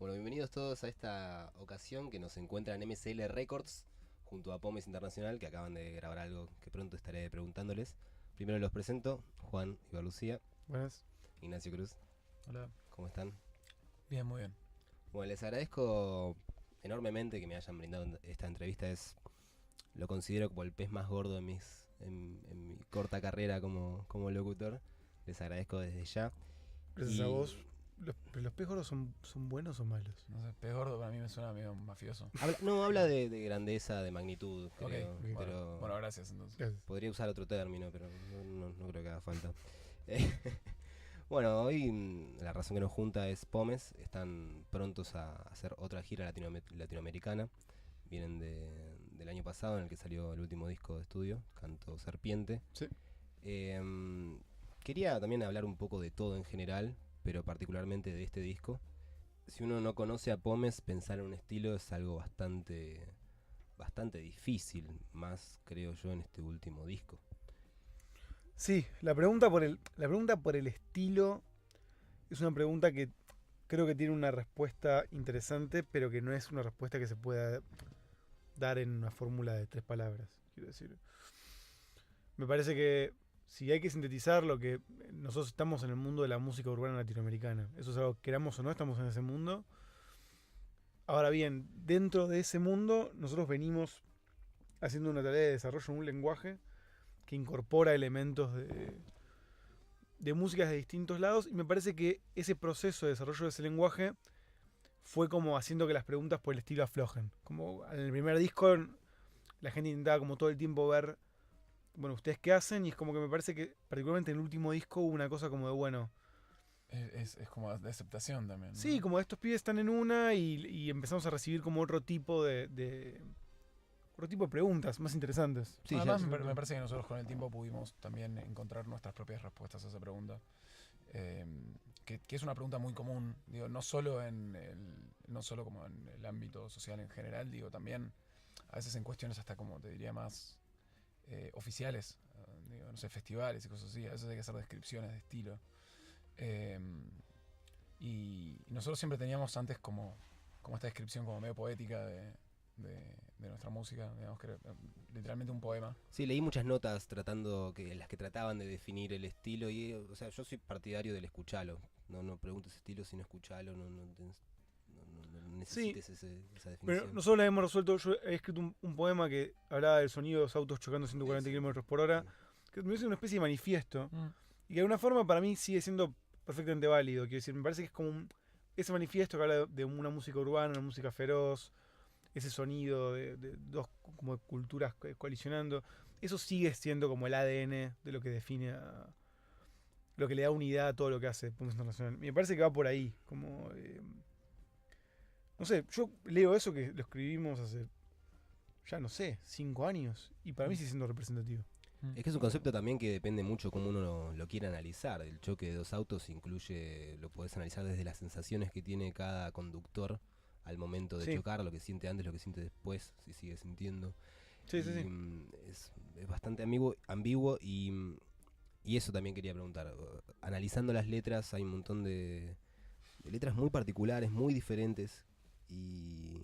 Bueno, bienvenidos todos a esta ocasión que nos encuentra en MCL Records junto a Pomes Internacional, que acaban de grabar algo que pronto estaré preguntándoles. Primero los presento, Juan y Lucía. Buenas. Ignacio Cruz. Hola. ¿Cómo están? Bien, muy bien. Bueno, les agradezco enormemente que me hayan brindado esta entrevista. Lo considero como el pez más gordo en mi corta carrera como locutor. Les agradezco desde ya. Gracias a vos. ¿Los pez gordos son buenos o malos? No sé, pez gordo para mí me suena medio mafioso. Habla de grandeza, de magnitud, creo. Ok, Pero bueno, gracias entonces. Gracias. podría usar otro término, pero no creo que haga falta. Bueno, hoy la razón que nos junta es Pomes. Están prontos a hacer otra gira latinoamericana. Vienen del año pasado, en el que salió el último disco de estudio, Canto Serpiente. Sí. Quería también hablar un poco de todo en general, pero particularmente de este disco. Si uno no conoce a Pomes, pensar en un estilo es algo bastante difícil, más creo yo en este último disco. Sí, la pregunta por el estilo es una pregunta que creo que tiene una respuesta interesante, pero que no es una respuesta que se pueda dar en una fórmula de 3 palabras. Quiero decir, me parece que si hay que sintetizar lo que nosotros estamos en el mundo de la música urbana latinoamericana, eso es algo, queramos o no, estamos en ese mundo. Ahora bien, dentro de ese mundo nosotros venimos haciendo una tarea de desarrollo en un lenguaje que incorpora elementos de músicas de distintos lados, y me parece que ese proceso de desarrollo de ese lenguaje fue como haciendo que las preguntas por el estilo aflojen. Como en el primer disco la gente intentaba como todo el tiempo ver, bueno, ¿ustedes qué hacen? Y es como que me parece que particularmente en el último disco hubo una cosa como de, bueno, Es como de aceptación también, ¿no? sí, como estos pibes están en una y empezamos a recibir como otro tipo de preguntas más interesantes. Sí, Además, ya- me parece que nosotros con el tiempo pudimos también encontrar nuestras propias respuestas a esa pregunta. Eh, que es una pregunta muy común, digo, no solo como en el ámbito social en general, digo, también a veces en cuestiones hasta como te diría más oficiales, digo, no sé, festivales y cosas así, a veces hay que hacer descripciones de estilo. Eh, y nosotros siempre teníamos antes como esta descripción como medio poética de nuestra música, digamos que era literalmente un poema. Sí, leí muchas notas en las que trataban de definir el estilo y, o sea, yo soy partidario del escuchalo. No preguntes estilo, sino escuchalo, no necesites esa definición. Pero nosotros la hemos resuelto. Yo he escrito un poema que hablaba del sonido de los autos chocando 140 kilómetros por hora, que me parece una especie de manifiesto. Y que de alguna forma para mí sigue siendo perfectamente válido. Quiero decir, me parece que es como ese manifiesto que habla de una música urbana, una música feroz, ese sonido de dos como culturas colisionando. Eso sigue siendo como el ADN de lo que define lo que le da unidad a todo lo que hace Pumas Internacional. Me parece que va por ahí. Como. No sé, yo leo eso que lo escribimos hace. Ya no sé, 5 años. Y para mí sigue siendo representativo. Es que es un concepto también que depende mucho cómo uno lo quiera analizar. El choque de dos autos lo podés analizar desde las sensaciones que tiene cada conductor al momento de Sí. chocar, lo que siente antes, lo que siente después, si sigue sintiendo. Sí, sí, sí. Es bastante ambiguo y eso también quería preguntar. Analizando las letras hay un montón de letras muy particulares, muy diferentes y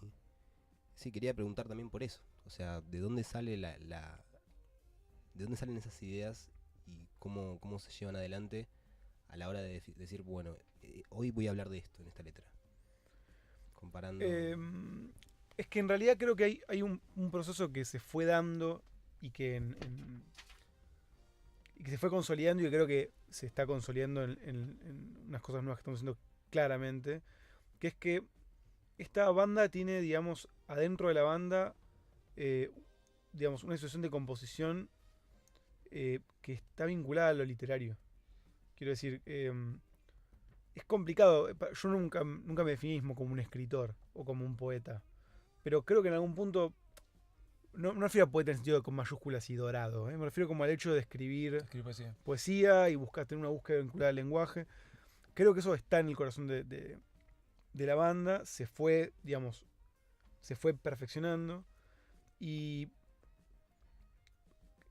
sí, quería preguntar también por eso. O sea, ¿de dónde sale de dónde salen esas ideas y cómo se llevan adelante a la hora de decir, bueno, hoy voy a hablar de esto en esta letra? Comparando... Es que en realidad creo que hay un proceso que se fue dando y que, y que se fue consolidando, y que creo que se está consolidando en unas cosas nuevas que estamos haciendo claramente, que es que esta banda tiene, digamos, adentro de la banda, digamos, una situación de composición que está vinculada a lo literario. Quiero decir, es complicado. Yo nunca me definí mismo como un escritor o como un poeta. Pero creo que en algún punto, no me refiero a poeta en el sentido de con mayúsculas y dorado, me refiero como al hecho de escribir Escribir poesía. poesía y tener una búsqueda vinculada al lenguaje. Creo que eso está en el corazón de la banda. Se fue, digamos, se fue perfeccionando. Y,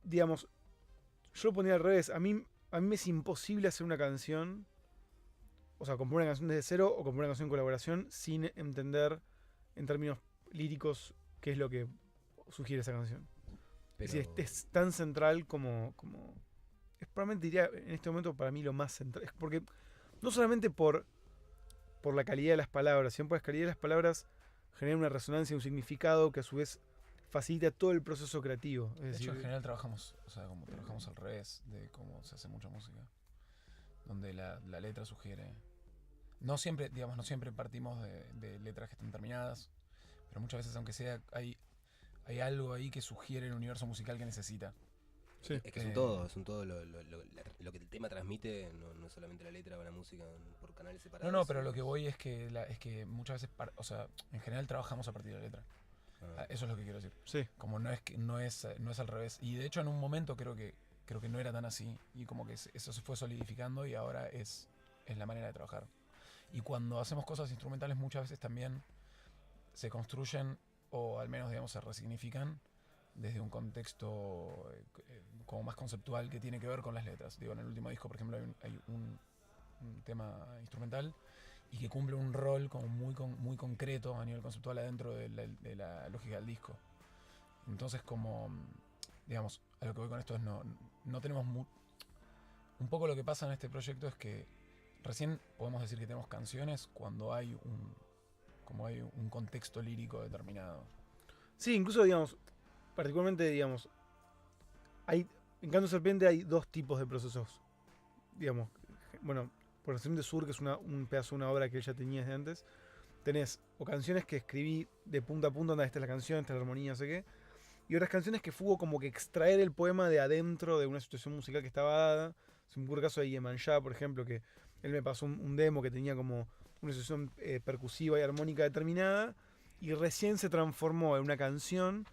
digamos, yo lo ponía al revés. A mí me es imposible hacer una canción o sea, componer una canción desde cero o componer una canción en colaboración sin entender en términos líricos qué es lo que sugiere esa canción. Pero, Es decir, es tan central como es probablemente diría en este momento para mí lo más central. Es porque no solamente por la calidad de las palabras, sino por la calidad de las palabras genera una resonancia, un significado que a su vez facilita todo el proceso creativo. Es De decir, hecho, en general trabajamos, o sea, como trabajamos al revés de cómo se hace mucha música. Donde la letra sugiere. No siempre, digamos, no siempre partimos de letras que están terminadas, pero muchas veces, aunque sea, hay algo ahí que sugiere el universo musical que necesita. sí. es que son todo lo que el tema transmite, no es solamente la letra o la música por canales separados. No, pero lo que voy es que muchas veces, o sea, en general trabajamos a partir de la letra. Ah, Eso es lo que quiero decir. Sí. Como no es al revés. Y de hecho en un momento creo que no era tan así. Y como que eso se fue solidificando y ahora es la manera de trabajar. Y cuando hacemos cosas instrumentales muchas veces también se construyen o al menos digamos se resignifican desde un contexto como más conceptual que tiene que ver con las letras. Digo, en el último disco por ejemplo hay un tema instrumental y que cumple un rol como muy concreto a nivel conceptual adentro de la lógica del disco. Entonces como, digamos, a lo que voy con esto es no tenemos un poco lo que pasa en este proyecto es que recién podemos decir que tenemos canciones cuando hay un contexto lírico determinado. Sí, incluso, digamos, particularmente, digamos, en Canto Serpiente hay dos tipos de procesos. Digamos, bueno, por Estación de Sur, que es un pedazo de una obra que ella tenía desde antes, tenés o canciones que escribí de punta a punta, donde esta es la canción, esta es la armonía, no sé qué, y otras canciones que fue como que extraer el poema de adentro de una situación musical que estaba dada. Es un puro caso de Yemanjá, por ejemplo, que él me pasó un demo que tenía como una situación percusiva y armónica determinada, y recién se transformó en una canción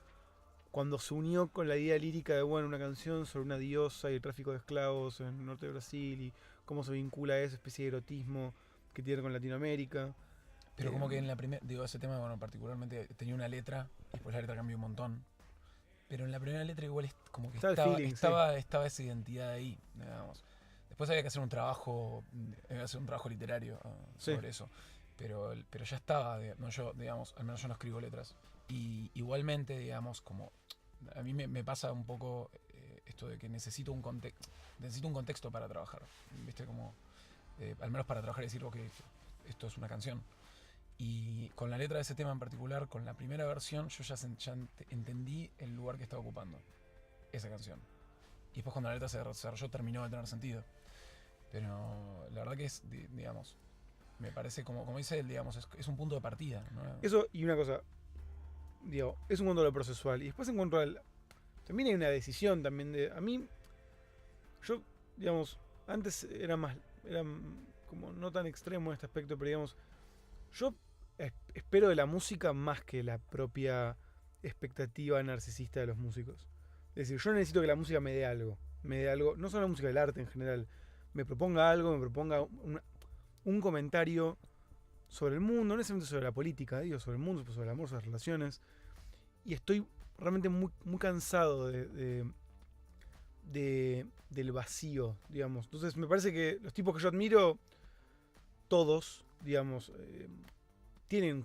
cuando se unió con la idea lírica de, bueno, una canción sobre una diosa y el tráfico de esclavos en el norte de Brasil y cómo se vincula a esa especie de erotismo que tiene con Latinoamérica. Pero como que en la primera, digo, ese tema, bueno, particularmente tenía una letra y después la letra cambió un montón. Pero en la primera letra igual como que Estaba el feeling, estaba esa identidad ahí, digamos. Después había que hacer un trabajo literario sobre eso. Pero ya estaba, digamos, al menos yo no escribo letras. Y igualmente, digamos, como a mí me pasa un poco esto de que necesito un contexto para trabajar. ¿Viste? Como, al menos para trabajar y decir, ok, esto es una canción. Y con la letra de ese tema en particular, con la primera versión, yo ya entendí el lugar que estaba ocupando esa canción. Y después cuando la letra se desarrolló terminó de tener sentido. Pero la verdad que es, digamos, me parece como dice él, digamos, es un punto de partida, ¿no? Eso, y una cosa, digo, es un cuanto a lo procesual. Y después en cuanto al... También hay una decisión también de... A mí, yo, digamos, antes era como no tan extremo en este aspecto, pero digamos, yo espero de la música más que la propia expectativa narcisista de los músicos. Es decir, yo necesito que la música me dé algo, no solo la música, del arte en general, me proponga algo, me proponga un comentario sobre el mundo, no necesariamente sobre la política, digo, sobre el mundo, sobre el amor, sobre las relaciones. Y estoy realmente muy, muy cansado del vacío, digamos. Entonces me parece que los tipos que yo admiro, todos, digamos, tienen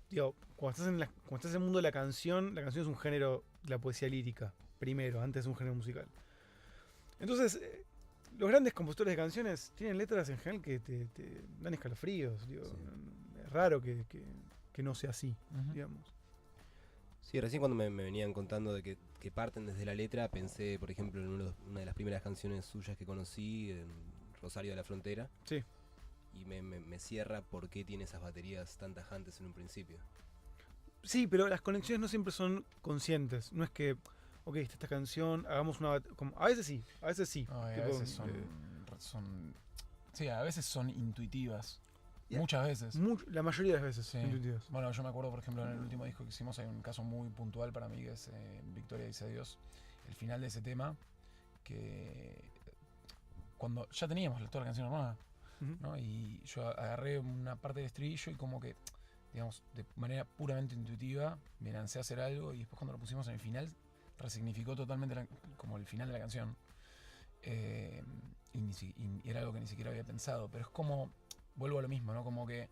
digo, cuando estás en el mundo de la canción es un género de la poesía lírica, primero, antes de un género musical. Entonces, los grandes compositores de canciones tienen letras en general que te dan escalofríos. Digo, Sí. Es raro que no sea así, Uh-huh. digamos. Sí, recién cuando me venían contando de que parten desde la letra, pensé, por ejemplo, en una de las primeras canciones suyas que conocí, en Rosario de la Frontera. Sí. Y me cierra por qué tiene esas baterías tan tajantes en un principio. Sí, pero las conexiones no siempre son conscientes. No es que, ok, esta canción, hagamos una... A veces sí, a veces sí. No, y a Tipo, veces sí, a veces son intuitivas. Yeah. Muchas veces. la mayoría de las veces, Sí. intuitivas. Bueno, yo me acuerdo, por ejemplo, en el último disco que hicimos hay un caso muy puntual para mí que es Victoria dice adiós. El final de ese tema, que cuando ya teníamos toda la canción armada, Ujú. ¿no? Y yo agarré una parte del estribillo y como que, digamos, de manera puramente intuitiva, me lancé a hacer algo y después cuando lo pusimos en el final, resignificó totalmente como el final de la canción. y era algo que ni siquiera había pensado, pero es como, vuelvo a lo mismo, ¿no? Como que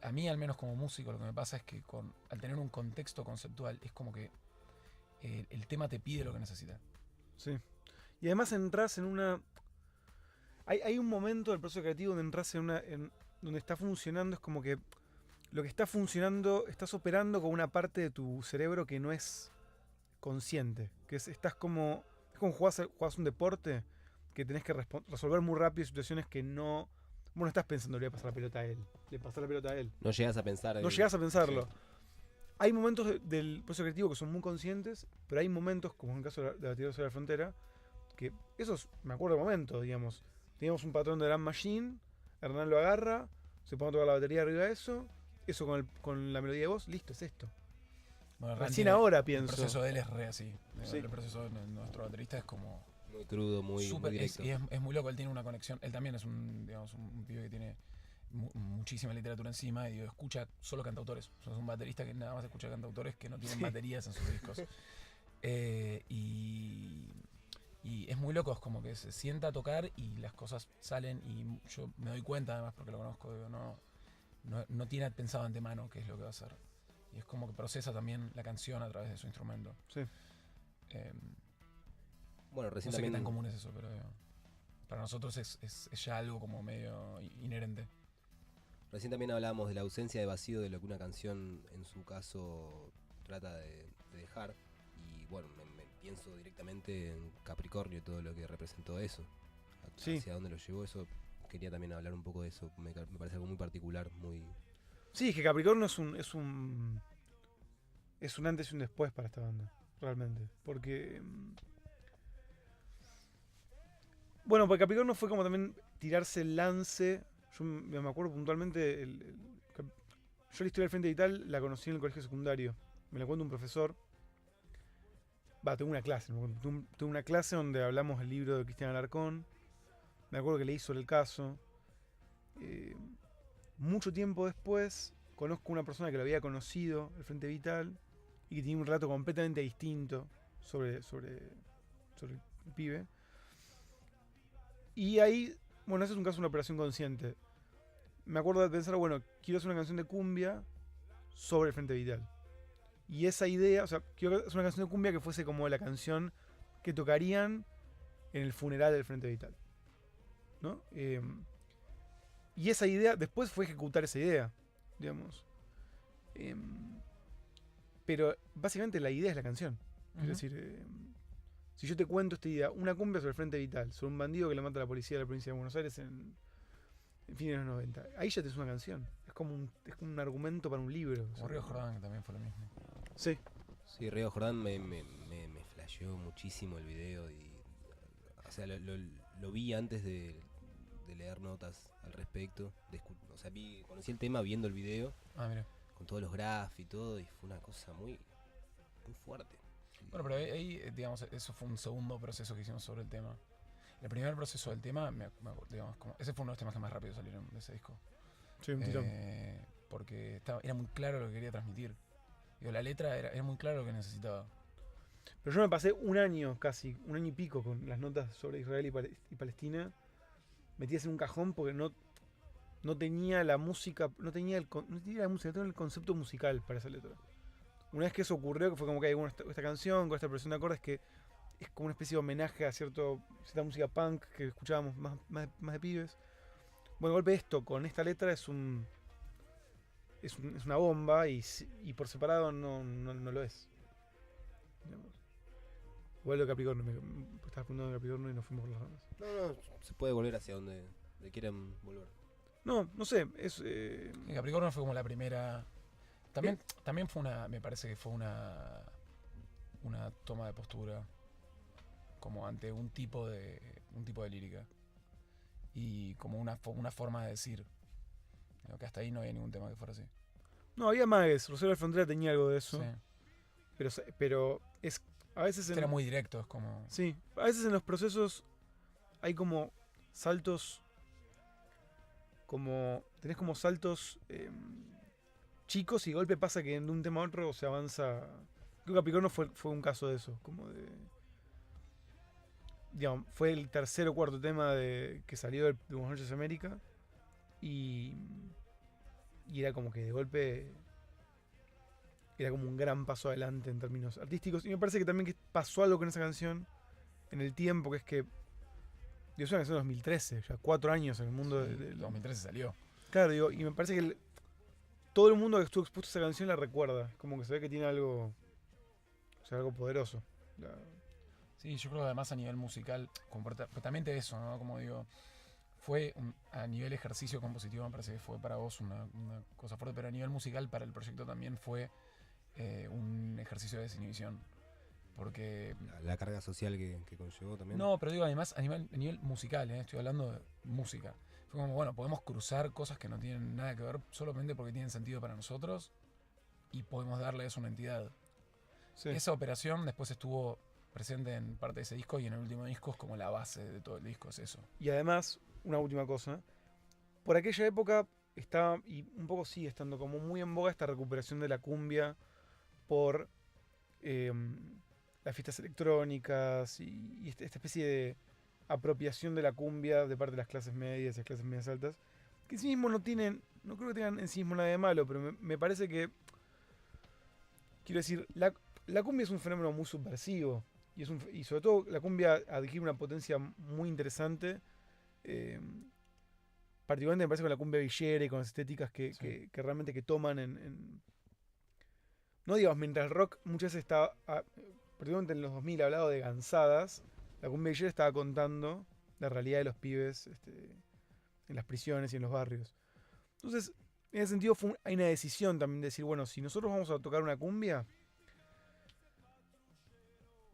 a mí, al menos como músico, lo que me pasa es que al tener un contexto conceptual, es como que el tema te pide lo que necesita. Sí. Y además entras en una... Hay un momento del proceso creativo donde entras donde está funcionando, es como que lo que está funcionando, estás operando con una parte de tu cerebro que no es consciente. Es como jugás un deporte que tenés que resolver muy rápido situaciones que no... Vos no estás pensando, le voy a pasar la pelota a él. Le pasar la pelota a él. No llegas a pensar. No llegas a pensarlo. Sí. Hay momentos del proceso creativo que son muy conscientes, pero hay momentos, como en el caso de la Tierra sobre la Frontera, que esos, me acuerdo de momentos, digamos. Teníamos un patrón de Drum Machine, Hernán lo agarra, se pone a tocar la batería arriba de eso con la melodía de voz, listo, es esto. Bueno, recién ahora pienso. El proceso de él es re así. Sí. El proceso de nuestro baterista es como... Muy crudo, muy directo. Es muy loco, él tiene una conexión. Él también es un pibe que tiene muchísima literatura encima y escucha solo cantautores. O sea, es un baterista que nada más escucha cantautores que no tienen baterías en sus discos. Y es muy loco, es como que se sienta a tocar y las cosas salen y yo me doy cuenta además porque lo conozco, digo, no tiene pensado antemano qué es lo que va a hacer. Y es como que procesa también la canción a través de su instrumento. Sí. Bueno, recién no sé también... qué tan común es eso, pero para nosotros es ya algo como medio inherente. Recién también hablábamos de la ausencia de vacío de lo que una canción en su caso trata de dejar. Y bueno, me pienso directamente en Capricornio y todo lo que representó eso. Hacia dónde lo llevó eso. Quería también hablar un poco de eso. Me parece algo muy particular, muy... Sí, es que Capricornio es un antes y un después para esta banda, realmente. Porque... Bueno, porque Capricornio fue como también tirarse el lance. Yo me acuerdo puntualmente, yo la historia del Frente Vital la conocí en el colegio secundario. Me la cuenta un profesor. Tuve una clase. Tuve una clase donde hablamos del libro de Cristian Alarcón. Me acuerdo que leí sobre el caso. Mucho tiempo después, conozco una persona que lo había conocido, el Frente Vital, y que tenía un relato completamente distinto sobre el pibe. Y ahí, bueno, ese es un caso de una operación consciente. Me acuerdo de pensar, bueno, quiero hacer una canción de cumbia sobre el Frente Vital. Y esa idea, o sea, quiero hacer una canción de cumbia que fuese como la canción que tocarían en el funeral del Frente Vital, ¿no? Y esa idea, después fue ejecutar esa idea, digamos. Pero básicamente la idea es la canción. Uh-huh. Es decir, si yo te cuento esta idea, una cumbia sobre el Frente Vital, sobre un bandido que le mata a la policía de la provincia de Buenos Aires en fines de los 90, ahí ya te es una canción. Es como un argumento para un libro. O Río Jordán, que también fue lo mismo. Sí. Sí, Río Jordán me flasheó muchísimo el video y... O sea, lo vi antes de leer notas al respecto. O sea, conocí el tema viendo el video. Mira. Con todos los graphs y todo, y fue una cosa muy fuerte. Bueno, pero ahí, digamos, eso fue un segundo proceso que hicimos sobre el tema. El primer proceso del tema, digamos, ese fue uno de los temas que más rápido salieron de ese disco. Sí, un tirón. Porque era muy claro lo que quería transmitir. Digo, la letra era muy claro lo que necesitaba. Pero yo me pasé un año y pico con las notas sobre Israel y Palestina metidas en un cajón porque no tenía la música, no tenía el concepto musical para esa letra. Una vez que eso ocurrió, que fue como que hay esta canción con esta progresión de acordes que es como una especie de homenaje a cierta música punk que escuchábamos más de pibes. Bueno, de golpe esto con esta letra es una bomba y por separado no lo es. Igual lo de Capricornio, estabas preguntando de Capricornio y nos fuimos por las ramas. No, se puede volver hacia donde quieran volver. No sé, Capricornio fue como la primera... También fue me parece que fue una toma de postura como ante un tipo de lírica y como una forma de decir. Digo, que hasta ahí no había ningún tema que fuera así. No, había más. Rosario de la Frontera tenía algo de eso. Sí. Pero es a veces era muy directo, es como... Sí, a veces en los procesos hay como saltos, tenés como saltos chicos y de golpe pasa que de un tema a otro se avanza. Creo que Capricornio fue un caso de eso, como de... digamos, fue el tercer o cuarto tema que salió de Buenas noches América. Y, y era como que de golpe era como un gran paso adelante en términos artísticos. Y me parece que también que pasó algo con esa canción en el tiempo, que es que es una canción de 2013, ya 4 años en el mundo Sí, del... 2013 salió. Claro, digo, y me parece que todo el mundo que estuvo expuesto a esa canción la recuerda. Como que se ve que tiene algo, o sea, algo poderoso. Sí, yo creo que además a nivel musical, completamente eso, ¿no? Como digo, fue a nivel ejercicio compositivo, me parece que fue para vos una cosa fuerte, pero a nivel musical para el proyecto también fue un ejercicio de desinhibición. Porque... La carga social que conllevó también. No, pero digo, además a nivel musical, estoy hablando de música. Fue como, bueno, podemos cruzar cosas que no tienen nada que ver solamente porque tienen sentido para nosotros y podemos darle eso una entidad. Sí. Esa operación después estuvo presente en parte de ese disco y en el último disco es como la base de todo el disco, es eso. Y además, una última cosa. Por aquella época estaba, y un poco sigue estando como muy en boga esta recuperación de la cumbia por las fiestas electrónicas y esta especie de apropiación de la cumbia de parte de las clases medias y las clases medias altas, que en sí mismo no creo que tengan en sí mismo nada de malo, pero me parece que, quiero decir, la cumbia es un fenómeno muy subversivo y sobre todo la cumbia adquiere una potencia muy interesante. eh, Particularmente me parece con la cumbia villera y con las estéticas Sí. que realmente que toman no digamos, mientras el rock muchas veces está, particularmente en los 2000 hablado de gansadas, la cumbia villera estaba contando la realidad de los pibes en las prisiones y en los barrios. Entonces, en ese sentido hay una decisión también de decir, bueno, si nosotros vamos a tocar una cumbia,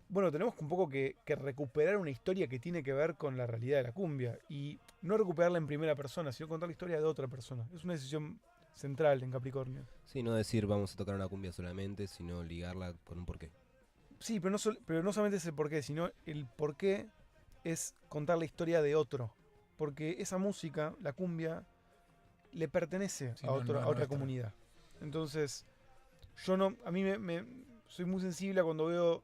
bueno, tenemos un poco que recuperar una historia que tiene que ver con la realidad de la cumbia. Y no recuperarla en primera persona, sino contar la historia de otra persona. Es una decisión central en Capricornio. Sí, no decir vamos a tocar una cumbia solamente, sino ligarla con un porqué. Sí, pero no solamente es el porqué, sino el porqué es contar la historia de otro. Porque esa música, la cumbia, le pertenece Sí, a, no a es otra nuestra. comunidad. Entonces, yo no, a mí soy muy sensible a cuando veo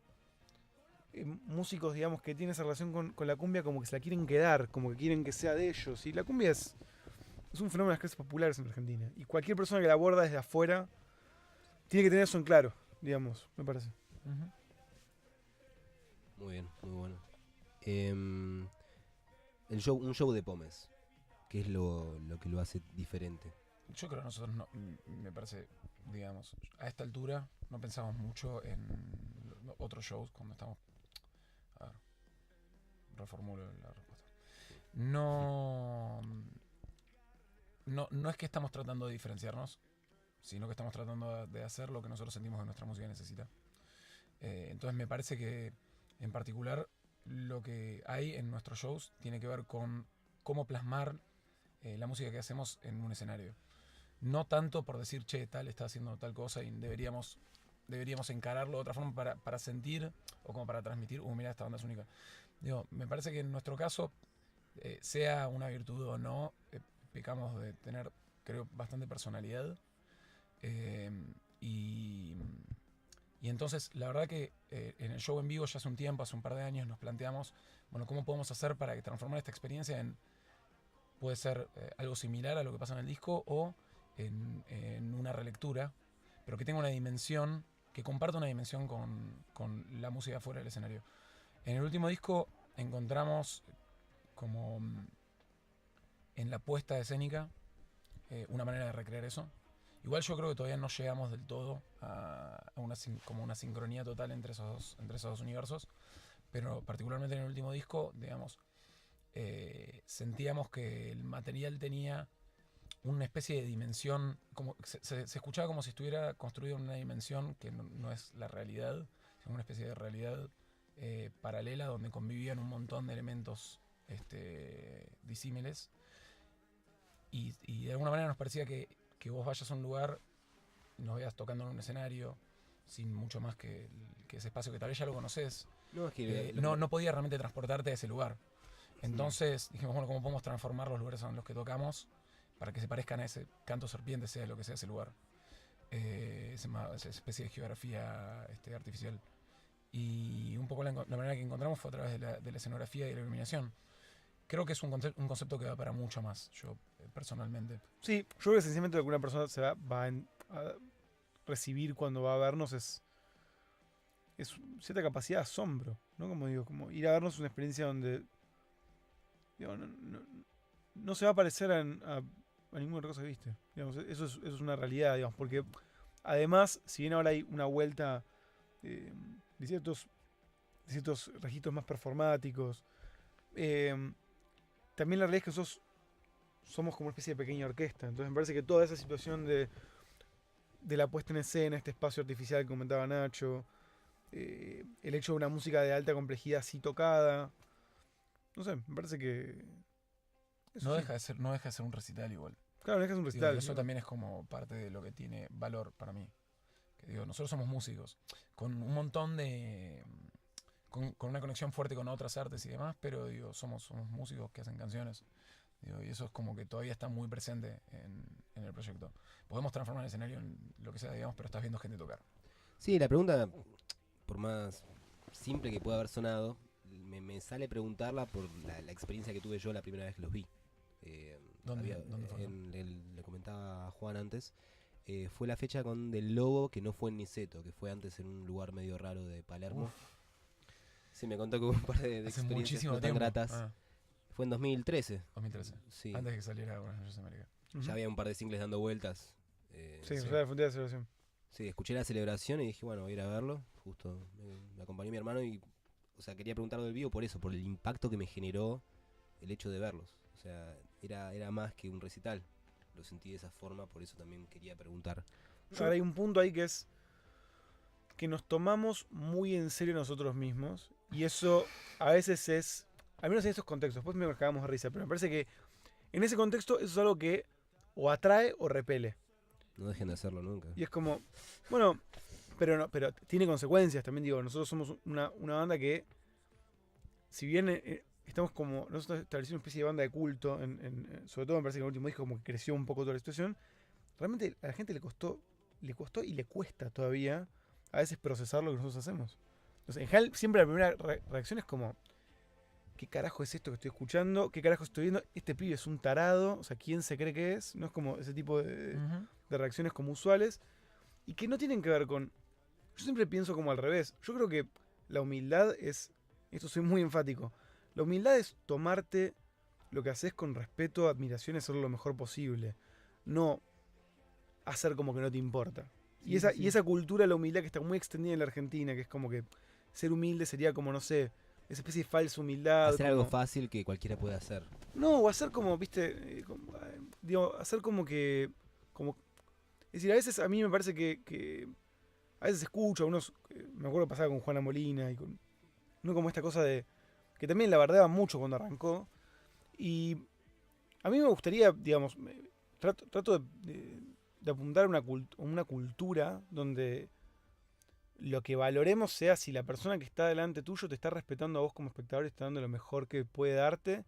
músicos, digamos, que tienen esa relación con la cumbia, como que se la quieren quedar, como que quieren que sea de ellos. Y la cumbia es un fenómeno de las clases populares en Argentina. Y cualquier persona que la aborda desde afuera tiene que tener eso en claro, digamos, me parece. Ujú. Muy bien, muy bueno. Em, un show de Pómez, ¿qué es lo que lo hace diferente? Yo creo que nosotros no, me parece, digamos, a esta altura no pensamos mucho en otros shows cuando estamos... A ver, reformulo la respuesta. No es que estamos tratando de diferenciarnos, sino que estamos tratando de hacer lo que nosotros sentimos que nuestra música necesita. Entonces me parece que en particular lo que hay en nuestros shows tiene que ver con cómo plasmar la música que hacemos en un escenario. No tanto por decir, che, tal está haciendo tal cosa y deberíamos encararlo de otra forma para sentir o como para transmitir, mira, esta banda es única. Digo, me parece que en nuestro caso, sea una virtud o no, pecamos de tener, creo, bastante personalidad. Y entonces, la verdad que en el show en vivo ya hace un tiempo, hace un par de años, nos planteamos, bueno, ¿cómo podemos hacer para que transformar esta experiencia en, puede ser algo similar a lo que pasa en el disco o en una relectura, pero que tenga una dimensión, que comparta una dimensión con la música fuera del escenario? En el último disco encontramos como en la puesta escénica una manera de recrear eso. Igual yo creo que todavía no llegamos del todo a como una sincronía total entre esos dos universos, pero particularmente en el último disco, digamos, sentíamos que el material tenía una especie de dimensión, como se escuchaba como si estuviera construido en una dimensión que no es la realidad, sino una especie de realidad paralela donde convivían un montón de elementos disímiles y de alguna manera nos parecía que vos vayas a un lugar y nos veas tocando en un escenario sin mucho más que ese espacio que tal vez ya lo conoces, No, es que no podía realmente transportarte a ese lugar. Entonces dijimos, bueno, ¿cómo podemos transformar los lugares en los que tocamos para que se parezcan a ese canto serpiente, sea lo que sea esa especie de geografía artificial? Y un poco la manera que encontramos fue a través de la escenografía y la iluminación. Creo que es un concepto que va para mucho más, yo personalmente. Sí, yo creo que sencillamente lo que una persona a recibir cuando va a vernos es cierta capacidad de asombro, ¿no? Como digo, como ir a vernos es una experiencia donde digo, no se va a parecer a ninguna otra cosa que viste. Digamos, eso es una realidad, digamos, porque además, si bien ahora hay una vuelta de ciertos registros más performáticos, también la realidad es que somos como una especie de pequeña orquesta. Entonces me parece que toda esa situación de la puesta en escena, este espacio artificial que comentaba Nacho, el hecho de una música de alta complejidad así tocada, no sé, me parece que... No deja de ser un recital igual. Claro, no es que es un Digo, recital. y eso ¿no? también es como parte de lo que tiene valor para mí. Que digo, nosotros somos músicos, con un montón de... Con una conexión fuerte con otras artes y demás, pero digo, somos músicos que hacen canciones. Digo, y eso es como que todavía está muy presente en el proyecto. Podemos transformar el escenario en lo que sea, digamos, pero estás viendo gente tocar. Sí, la pregunta, por más simple que pueda haber sonado, me sale preguntarla por la experiencia que tuve yo la primera vez que los vi. ¿Dónde fue? Le comentaba a Juan antes, fue la fecha Del Lobo, que no fue en Niceto, que fue antes en un lugar medio raro de Palermo. Uf. Sí, me contó que hubo un par de Hace experiencias muchísimo no tan tiempo. gratas. Ah, Fue en 2013. 2013. Sí. Antes de que saliera Buenos Aires América. Ujú. Ya había un par de singles dando vueltas. Sí, sí. o sea, la fuente de celebración. Sí, escuché la celebración y dije, bueno, voy a ir a verlo. Justo me acompañó mi hermano y, o sea, quería preguntarlo del vivo por eso, por el impacto que me generó el hecho de verlos. O sea, era más que un recital. Lo sentí de esa forma, por eso también quería preguntar. Ahora hay un punto ahí que es que nos tomamos muy en serio nosotros mismos y eso a veces es, al menos en estos contextos, después me cagamos de risa, pero me parece que en ese contexto eso es algo que o atrae o repele. No dejen de hacerlo nunca. Y es como, bueno, pero tiene consecuencias también, digo, nosotros somos una banda que, si bien estamos como, nosotros establecimos una especie de banda de culto, sobre todo me parece que en el último disco como que creció un poco toda la situación, realmente a la gente le costó y le cuesta todavía a veces procesar lo que nosotros hacemos. Entonces, en general, siempre la primera reacción es como, ¿qué carajo es esto que estoy escuchando? ¿Qué carajo estoy viendo? Este pibe es un tarado, o sea, ¿quién se cree que es? No es como ese tipo de reacciones como usuales y que no tienen que ver con... Yo siempre pienso como al revés. Yo creo que la humildad es... Esto soy muy enfático. La humildad es tomarte lo que haces con respeto, admiración y hacerlo lo mejor posible. No hacer como que no te importa. Sí, Y esa cultura de la humildad que está muy extendida en la Argentina, que es como que ser humilde sería como, no sé, esa especie de falsa humildad. Hacer como, algo fácil que cualquiera puede hacer. no, o hacer como, viste, digo, hacer como que... Como, es decir, a veces a mí me parece que a veces escucho a unos, me acuerdo que pasaba con Juana Molina y con uno como esta cosa de que también la bardeaba mucho cuando arrancó y a mí me gustaría, digamos, trato de apuntar a una cultura donde lo que valoremos sea si la persona que está delante tuyo te está respetando a vos como espectador y está dando lo mejor que puede darte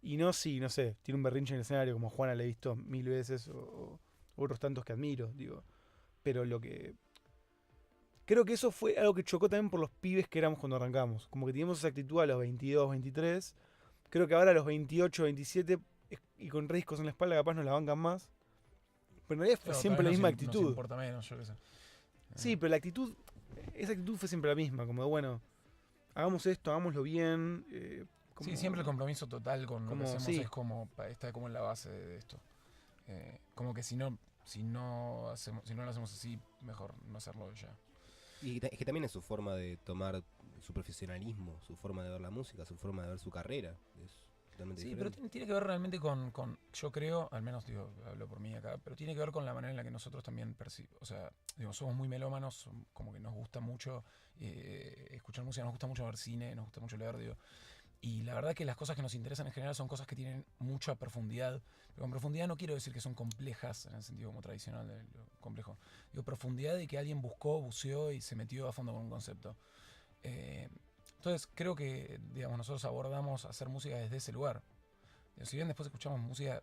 y no si, no sé, tiene un berrinche en el escenario como Juana le he visto 1000 veces o otros tantos que admiro, digo. Pero lo que... Creo que eso fue algo que chocó también por los pibes que éramos cuando arrancamos. Como que teníamos esa actitud a los 22, 23. Creo que ahora a los 28, 27 y con riscos en la espalda capaz nos la bancan más. Pero en realidad fue Claro, siempre la cada vez misma nos actitud. importa menos, yo qué sé. Sí, pero esa actitud fue siempre la misma. Como de, bueno, hagamos esto, hagámoslo bien. Sí, siempre el compromiso total con lo como, que hacemos sí. es como, está como en la base de esto. Como que si no lo hacemos así, mejor no hacerlo ya. Y es que también es su forma de tomar su profesionalismo, su forma de ver la música, su forma de ver su carrera. Es totalmente Sí, pero diferente. tiene que ver realmente con, yo creo, al menos digo, hablo por mí acá, pero tiene que ver con la manera en la que nosotros también percibimos, o sea, digo, somos muy melómanos, como que nos gusta mucho escuchar música, nos gusta mucho ver cine, nos gusta mucho leer, digo, y la verdad que las cosas que nos interesan en general son cosas que tienen mucha profundidad. Pero con profundidad no quiero decir que son complejas en el sentido como tradicional de lo complejo. Digo, profundidad de que alguien buscó, buceó y se metió a fondo con un concepto. Entonces creo que, digamos, nosotros abordamos hacer música desde ese lugar. Si bien después escuchamos música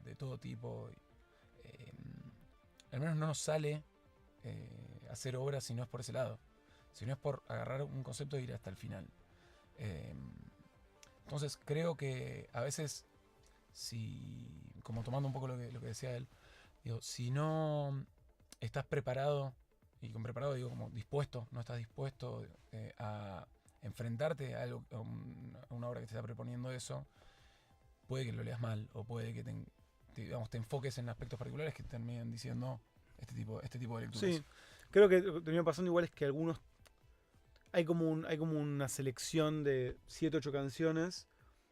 de todo tipo, al menos no nos sale hacer obras si no es por ese lado. sino es por agarrar un concepto e ir hasta el final. Entonces creo que a veces, como tomando un poco lo que decía él, digo, si no estás preparado, y con preparado digo como dispuesto, no estás dispuesto a enfrentarte a, algo, a una obra que te está proponiendo eso, puede que lo leas mal, o puede que te enfoques en aspectos particulares que terminen diciendo este tipo de lecturas. Sí, creo que lo que termina pasando igual es que algunos... Hay como una selección de 7, 8 canciones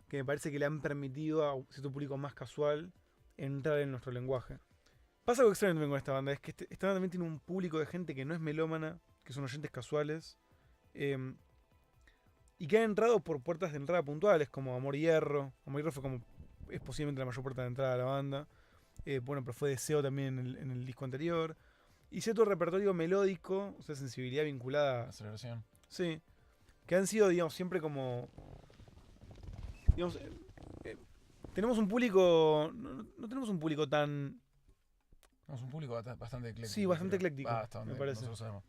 que me parece que le han permitido a cierto público más casual entrar en nuestro lenguaje. Pasa algo extraño también con esta banda, es que esta banda también tiene un público de gente que no es melómana, que son oyentes casuales, y que han entrado por puertas de entrada puntuales, como Amor y Hierro. Amor y Hierro fue como, es posiblemente la mayor puerta de entrada a la banda. Bueno, pero fue Deseo también en el disco anterior. Y cierto repertorio melódico, o sea, sensibilidad vinculada. Aceleración. Sí. Que han sido, digamos, siempre como... Digamos, tenemos un público... No tenemos un público tan... Tenemos un público bastante ecléctico. Sí, bastante ecléctico, hasta donde me parece. nosotros sabemos.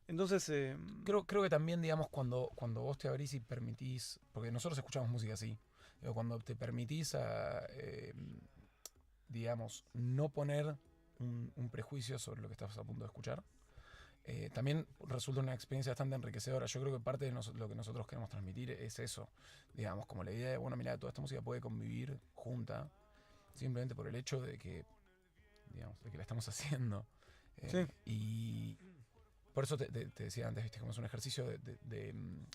Entonces... Creo que también, digamos, cuando vos te abrís y permitís... Porque nosotros escuchamos música así. Digo, cuando te permitís digamos, no poner un prejuicio sobre lo que estás a punto de escuchar, también resulta una experiencia bastante enriquecedora. Yo creo que parte de lo que nosotros queremos transmitir es eso, digamos, como la idea de, bueno, mira, toda esta música puede convivir junta, simplemente por el hecho de que, digamos, de que la estamos haciendo. Sí. Y por eso te decía antes, viste, como es un ejercicio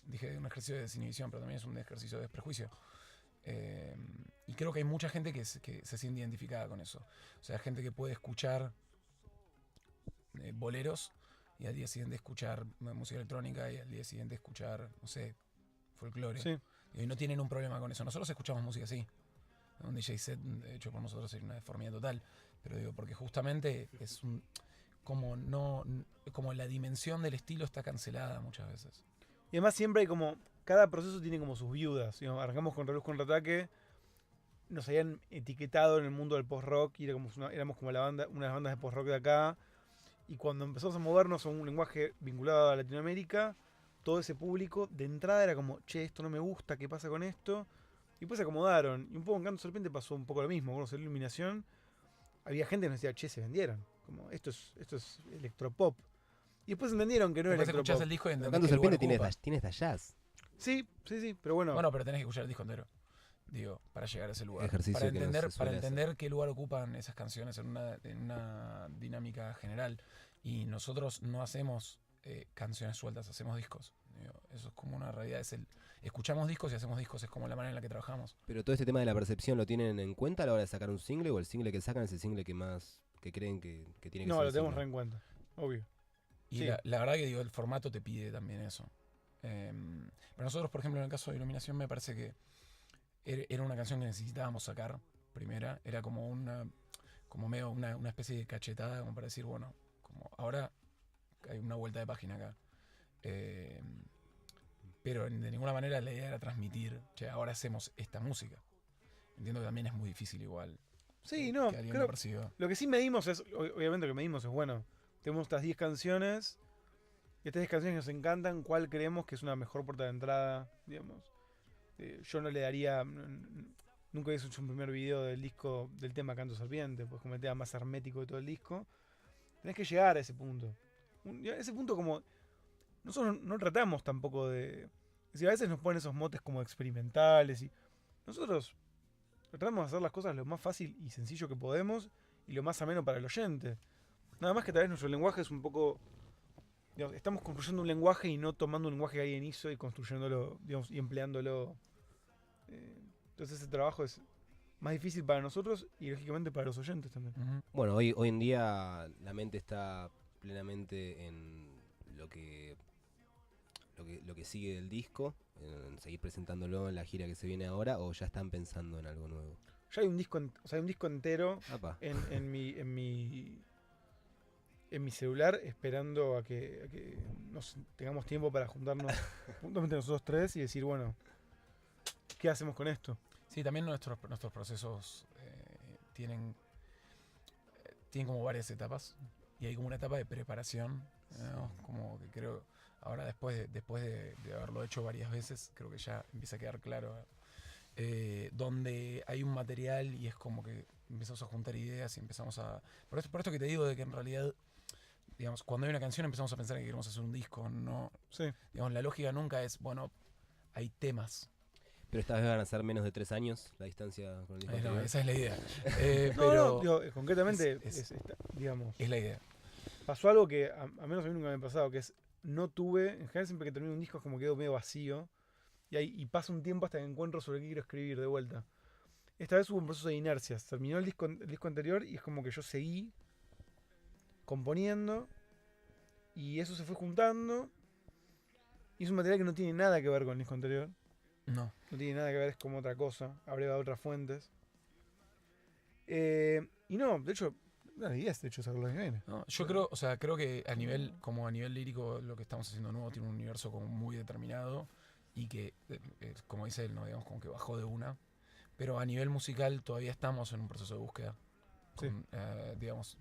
dije un ejercicio de desinhibición, pero también es un ejercicio de desprejuicio. Y creo que hay mucha gente que se siente identificada con eso. O sea, gente que puede escuchar boleros y al día siguiente escuchar música electrónica y al día siguiente escuchar, no sé, folclore. Sí. Y no tienen un problema con eso. Nosotros escuchamos música así. Un DJ set hecho por nosotros es una deformidad total. Pero digo, porque justamente es como la dimensión del estilo está cancelada muchas veces. Y además siempre hay como... Cada proceso tiene como sus viudas. Digamos, arrancamos con Reloj Contraataque. Nos habían etiquetado en el mundo del post-rock y éramos como una de las bandas de post-rock de acá. Y cuando empezamos a movernos a un lenguaje vinculado a Latinoamérica, todo ese público de entrada era como, che, esto no me gusta, ¿qué pasa con esto? Y después se acomodaron. Y un poco en Canto Serpiente pasó un poco lo mismo. Cuando salió Iluminación, había gente que nos decía, che, se vendieron. Como, esto es electropop. Y después entendieron que no es Después escuchás electropop. el disco y entendés Canto qué lugar Serpiente ocupa. tienes da jazz. Sí, pero bueno. Bueno, pero tenés que escuchar el disco entero. Digo, para llegar a ese lugar. Ejercicio Para que no entender, se suele hacer. qué lugar ocupan esas canciones en una dinámica general. Y nosotros no hacemos canciones sueltas, hacemos discos. Digo, eso es como una realidad. Escuchamos discos y hacemos discos, es como la manera en la que trabajamos. Pero todo este tema de la percepción, ¿lo tienen en cuenta a la hora de sacar un single? ¿O el single que sacan es el single que creen que tiene que No, ser? lo el tenemos single? re en cuenta. Obvio. Y Sí. la verdad que digo, el formato te pide también eso. Pero nosotros, por ejemplo, en el caso de Iluminación, me parece que era una canción que necesitábamos sacar primera. Era como medio una especie de cachetada, como para decir, bueno, como ahora hay una vuelta de página acá. Pero de ninguna manera la idea era transmitir, che, ahora hacemos esta música. Entiendo que también es muy difícil igual. Sí, no, que alguien creo, lo perciba. lo que sí medimos es, obviamente lo que medimos es, bueno, tenemos estas 10 canciones, y estas 10 canciones nos encantan, ¿cuál creemos que es una mejor puerta de entrada? Digamos, yo no le daría, nunca hubiese hecho un primer video del disco, del tema Canto Serpiente, pues como el tema más hermético de todo el disco. Tenés que llegar a ese punto. Ese punto como, nosotros no tratamos tampoco de, es decir, a veces nos ponen esos motes como experimentales, y nosotros tratamos de hacer las cosas lo más fácil y sencillo que podemos y lo más ameno para el oyente. Nada más que tal vez nuestro lenguaje es un poco... Digamos, estamos construyendo un lenguaje y no tomando un lenguaje que alguien hizo y construyéndolo, digamos, y empleándolo. Entonces ese trabajo es más difícil para nosotros y lógicamente para los oyentes también. Ujú. Bueno, hoy en día la mente está plenamente en lo que sigue del disco, en seguir presentándolo en la gira que se viene ahora, o ya están pensando en algo nuevo. Ya hay un disco, hay un disco entero Apa. en mi celular esperando a que tengamos tiempo para juntarnos juntamente nosotros tres y decir, bueno, ¿qué hacemos con esto? Sí, también nuestros procesos tienen como varias etapas y hay como una etapa de preparación, ¿no? Como que creo, ahora después de haberlo hecho varias veces, creo que ya empieza a quedar claro, donde hay un material y es como que empezamos a juntar ideas y empezamos a... Por esto que te digo de que en realidad, digamos, cuando hay una canción empezamos a pensar que queremos hacer un disco, no, Sí. digamos, la lógica nunca es, bueno, hay temas. Pero esta vez van a ser menos de 3 años la distancia con el disco No, anterior. esa es la idea. No, Pero no, digo, concretamente, es- digamos, es la idea. pasó algo que a menos a mí nunca me ha pasado, que es, no tuve, en general siempre que termino un disco es como quedo medio vacío, y pasa un tiempo hasta que encuentro sobre qué quiero escribir de vuelta. Esta vez hubo un proceso de inercias, terminó el disco anterior y es como que yo seguí componiendo, y eso se fue juntando, y es un material que no tiene nada que ver con el disco anterior. No. No tiene nada que ver, es como otra cosa. Abreva otras fuentes. Y no, de hecho, la idea es de hecho sacarlo de viene. No, yo creo, o sea, creo que a nivel lírico lo que estamos haciendo nuevo tiene un universo como muy determinado y que, como dice él, no digamos como que bajó de una, pero a nivel musical todavía estamos en un proceso de búsqueda. Sí. Digamos,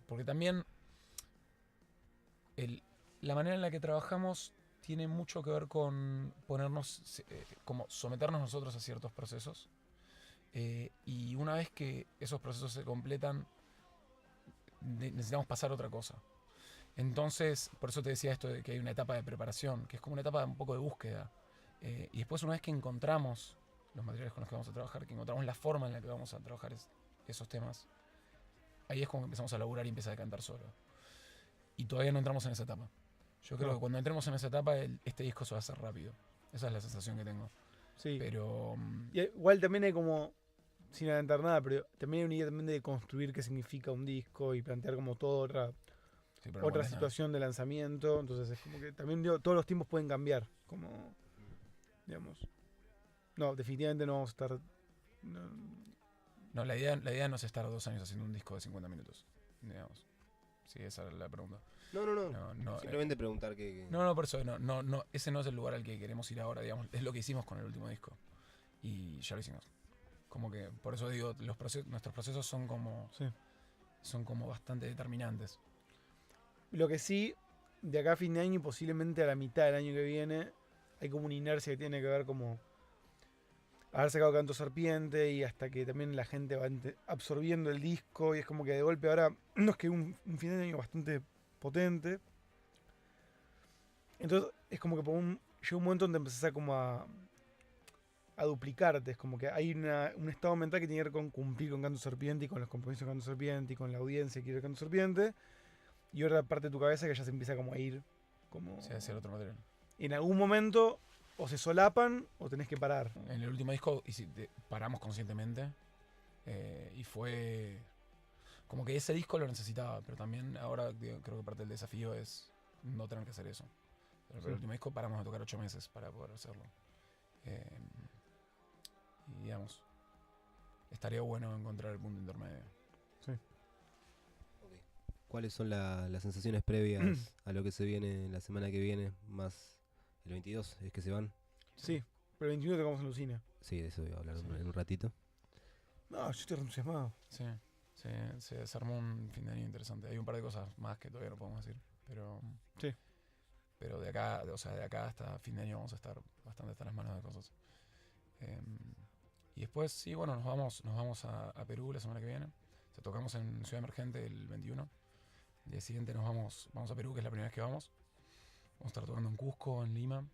porque también la manera en la que trabajamos tiene mucho que ver con ponernos, como someternos nosotros a ciertos procesos. Y una vez que esos procesos se completan, necesitamos pasar a otra cosa. Entonces, por eso te decía esto de que hay una etapa de preparación, que es como una etapa un poco de búsqueda. Y después, una vez que encontramos los materiales con los que vamos a trabajar, que encontramos la forma en la que vamos a trabajar esos temas, ahí es como que empezamos a laburar y empieza a decantar solo. Y todavía no entramos en esa etapa. Yo creo que cuando entremos en esa etapa, este disco se va a hacer rápido. Esa es la sensación que tengo. Sí. Pero Y igual también hay como, sin adelantar nada, pero también hay una idea también de construir qué significa un disco y plantear como toda otra sí, pero no cuentes nada. situación de lanzamiento. Entonces es como que también digo, todos los tiempos pueden cambiar. Como, digamos. No, definitivamente no vamos a estar. No, la idea no es estar 2 años haciendo un disco de 50 minutos. Digamos. Sí, esa es la pregunta. No. Simplemente preguntar No, por eso, no, ese no es el lugar al que queremos ir ahora, digamos. Es lo que hicimos con el último disco. Y ya lo hicimos. Como que, por eso digo, nuestros procesos son como. Sí. Son como bastante determinantes. Lo que sí, de acá a fin de año y posiblemente a la mitad del año que viene, hay como una inercia que tiene que ver como haber sacado Canto Serpiente y hasta que también la gente va absorbiendo el disco y es como que de golpe ahora nos quedó un fin de año bastante potente. Entonces es como que llega un momento donde empezás a como a duplicarte, es como que hay un estado mental que tiene que ver con cumplir con Canto Serpiente y con los compromisos de Canto Serpiente y con la audiencia que quiere Canto Serpiente, y otra parte de tu cabeza que ya se empieza como a ir como Sí, hacer otro material. en algún momento o se solapan o tenés que parar. En el último disco paramos conscientemente. Y fue. Como que ese disco lo necesitaba, pero también ahora creo que parte del desafío es no tener que hacer eso. Pero el último disco paramos de tocar 8 meses para poder hacerlo. Y digamos, estaría bueno encontrar el punto intermedio. ¿Cuáles son las sensaciones previas a lo que se viene la semana que viene? Más el 22, ¿es que se van? Sí, pero el 21 tocamos en Lucina. Sí, de eso voy a hablar en un ratito. No, yo estoy entusiasmado. Sí, se armó un fin de año interesante. Hay un par de cosas más que todavía no podemos decir, pero Sí. Pero de acá hasta fin de año vamos a estar bastante hasta las manos de cosas. Y después, sí, bueno, nos vamos a Perú la semana que viene. O sea, tocamos en Ciudad Emergente el 21. El día siguiente vamos a Perú, que es la primera vez que vamos. Vamos a estar tocando en Cusco, en Lima.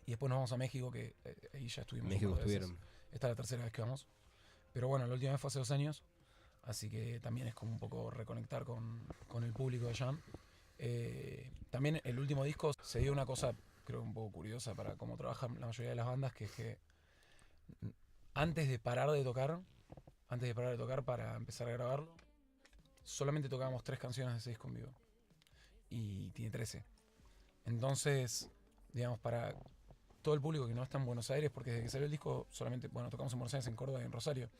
Y después nos vamos a México, que ahí ya estuvimos. México un par de veces. estuvieron. Esta es la tercera vez que vamos. Pero bueno, la última vez fue hace 2 años. Así que también es como un poco reconectar con el público de allá. También el último disco se dio una cosa, creo, un poco curiosa para cómo trabajan la mayoría de las bandas, que es que antes de parar de tocar para empezar a grabarlo, solamente tocábamos 3 canciones de ese disco en vivo. Y tiene 13. Entonces, digamos, para todo el público que no está en Buenos Aires, porque desde que salió el disco solamente, tocamos en Buenos Aires, en Córdoba y en Rosario.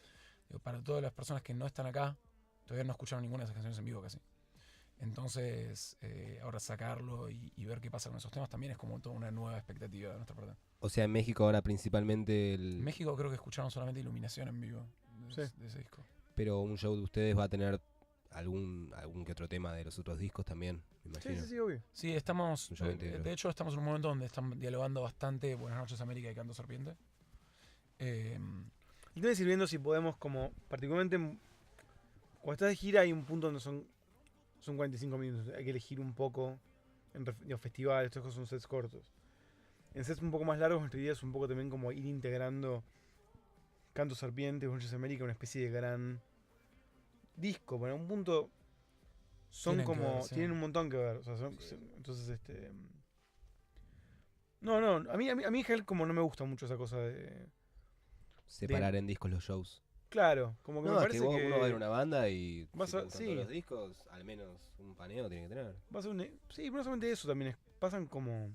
Para todas las personas que no están acá, todavía no escucharon ninguna de esas canciones en vivo casi. Entonces, ahora sacarlo y ver qué pasa con esos temas también es como toda una nueva expectativa de nuestra parte. O sea, en México ahora principalmente En México creo que escucharon solamente Iluminación en vivo de ese disco. Pero un show de ustedes va a tener algún que otro tema de los otros discos también, me imagino. Sí, obvio. Sí, estamos. Yo entiendo. De hecho, estamos en un momento donde están dialogando bastante Buenas noches América y Canto Serpiente. Y también sirviendo si podemos, como particularmente cuando estás de gira hay un punto donde son 45 minutos. Hay que elegir un poco en los festivales, estos cosas son sets cortos. En sets un poco más largos, nuestra idea es un poco también como ir integrando Canto Serpiente, Buenas noches América, una especie de gran disco. Bueno, en un punto son Tienen que como. ver, sí. Tienen un montón que ver. O sea, Sí. entonces, No, a mí en general como no me gusta mucho esa cosa de. Separar en discos los shows. Claro, como que No, me es parece que vos, que. uno va a ver una banda y si Vas te a- gustan sí. todos los discos, al menos un paneo tiene que tener. Va a ser sí, pero no solamente eso también. Pasan como.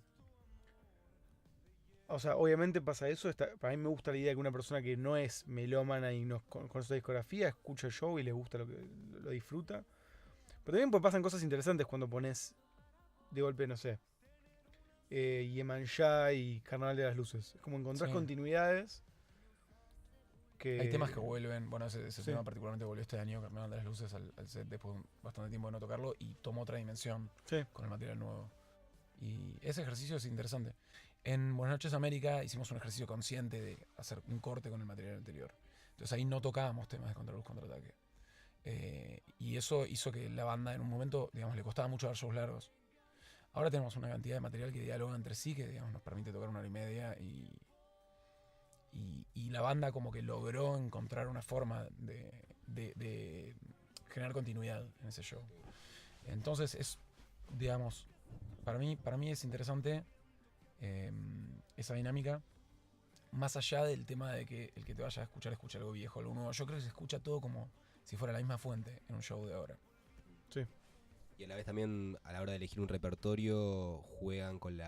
O sea, obviamente pasa eso. Para mí me gusta la idea de que una persona que no es melómana y no con su discografía escucha el show y le gusta lo disfruta. Pero también pues pasan cosas interesantes cuando pones de golpe, no sé, Iemanjá y Carnaval de las Luces. Es como encontrás Sí. continuidades que. Hay temas que vuelven. Bueno, ese sí. tema particularmente volvió este año, Carnaval de las Luces, al set después de bastante tiempo de no tocarlo y tomó otra dimensión Sí. con el material nuevo. Y ese ejercicio es interesante. En Buenas noches América hicimos un ejercicio consciente de hacer un corte con el material anterior. Entonces ahí no tocábamos temas de Contraluz Contraataque. Y eso hizo que la banda en un momento, digamos, le costaba mucho dar shows largos. Ahora tenemos una cantidad de material que dialoga entre sí, que digamos, nos permite tocar 1 hora y media y la banda como que logró encontrar una forma de generar continuidad en ese show. Entonces es, digamos, para mí es interesante esa dinámica, más allá del tema de que el que te vaya a escuchar escucha algo viejo, algo nuevo. Yo creo que se escucha todo como si fuera la misma fuente en un show de ahora. Y a la vez también a la hora de elegir un repertorio juegan con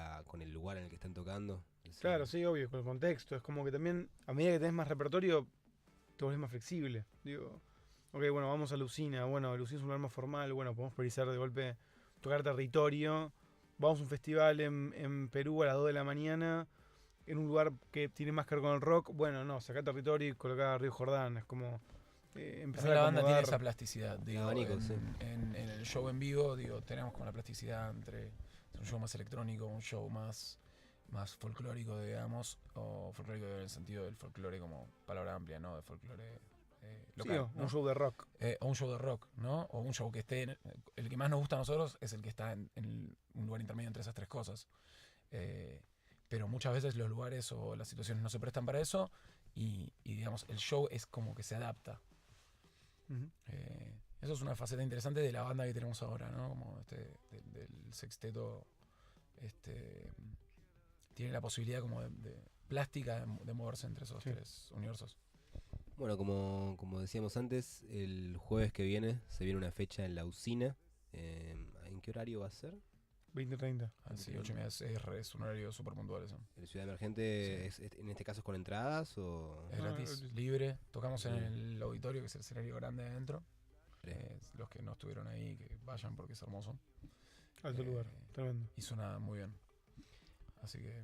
el lugar en el que están tocando. Es decir, Claro, sí, obvio, con el contexto. Es como que también, a medida que tenés más repertorio, te volvés más flexible. Digo, ok, bueno, vamos a Lucina. Bueno, Lucina es un lugar más formal. Bueno, podemos priorizar de golpe tocar territorio. Vamos a un festival en Perú a las 2 de la mañana, en un lugar que tiene más que ver con el rock. Bueno, no, sacá territorio y colocá a Río Jordán. Es como empezar También la a banda tiene acomodar. esa plasticidad. Digo, abanico, en, sí. en el show en vivo, digo, tenemos como la plasticidad entre un show más electrónico, un show más folclórico, digamos, o folclórico en el sentido del folclore como palabra amplia, ¿no? De folclore Sí, local, o ¿no? un show de rock. O un show de rock, ¿no? O un show que esté... el que más nos gusta a nosotros es el que está en un lugar intermedio entre esas tres cosas. Pero muchas veces los lugares o las situaciones no se prestan para eso y digamos, el show es como que se adapta. Ujú. Eso es una faceta interesante de la banda que tenemos ahora, ¿no? Como del sexteto tiene la posibilidad como de plástica de moverse entre esos Sí. tres universos. Bueno, como decíamos antes, el jueves que viene se viene una fecha en la usina. ¿En qué horario va a ser? 20-30. Así, 8:30 es un horario súper puntual eso. ¿En Ciudad Emergente en este caso es con entradas o...? Es Ah, gratis, gratis. libre. Tocamos en Bien. el auditorio, que es el escenario grande adentro. Bien. Los que no estuvieron ahí, que vayan porque es hermoso. Alto lugar. Tremendo. Y suena muy bien. Así que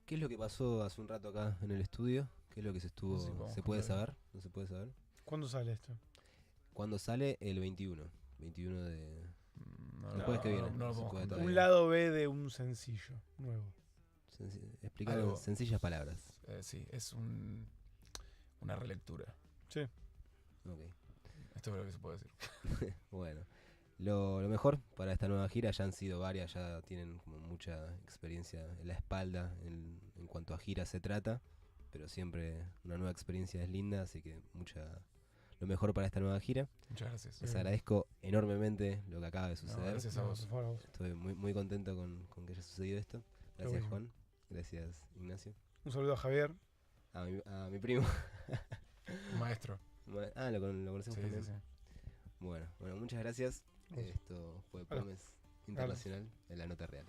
¿Qué es lo que pasó hace un rato acá en el estudio? ¿Qué es lo que se estuvo...? Sí, podemos ¿Se puede contar. saber? ¿No se puede saber? ¿Cuándo sale esto? ¿Cuándo sale? El 21. 21 de... no, El jueves que viene, no lo se podemos puede contar. todavía. Un lado B de un sencillo nuevo. Explicar en Algo. sencillas palabras. Sí, es una relectura. Sí. Ok. Esto es lo que se puede decir. Bueno, lo mejor para esta nueva gira, ya han sido varias, ya tienen como mucha experiencia en la espalda en cuanto a gira se trata, pero siempre una nueva experiencia es linda, así que lo mejor para esta nueva gira. Muchas gracias. Les agradezco enormemente lo que acaba de No, suceder. gracias a No, vos. por favor, a vos. Estoy muy contento con que haya sucedido esto. Gracias, mismo. Juan. Gracias, Ignacio. Un saludo a Javier. A mi primo. Un maestro. Lo conocemos Sí, también. sí, sí. Bueno, muchas gracias. Vos. Esto fue Hola. Promes Internacional en la Nota Real.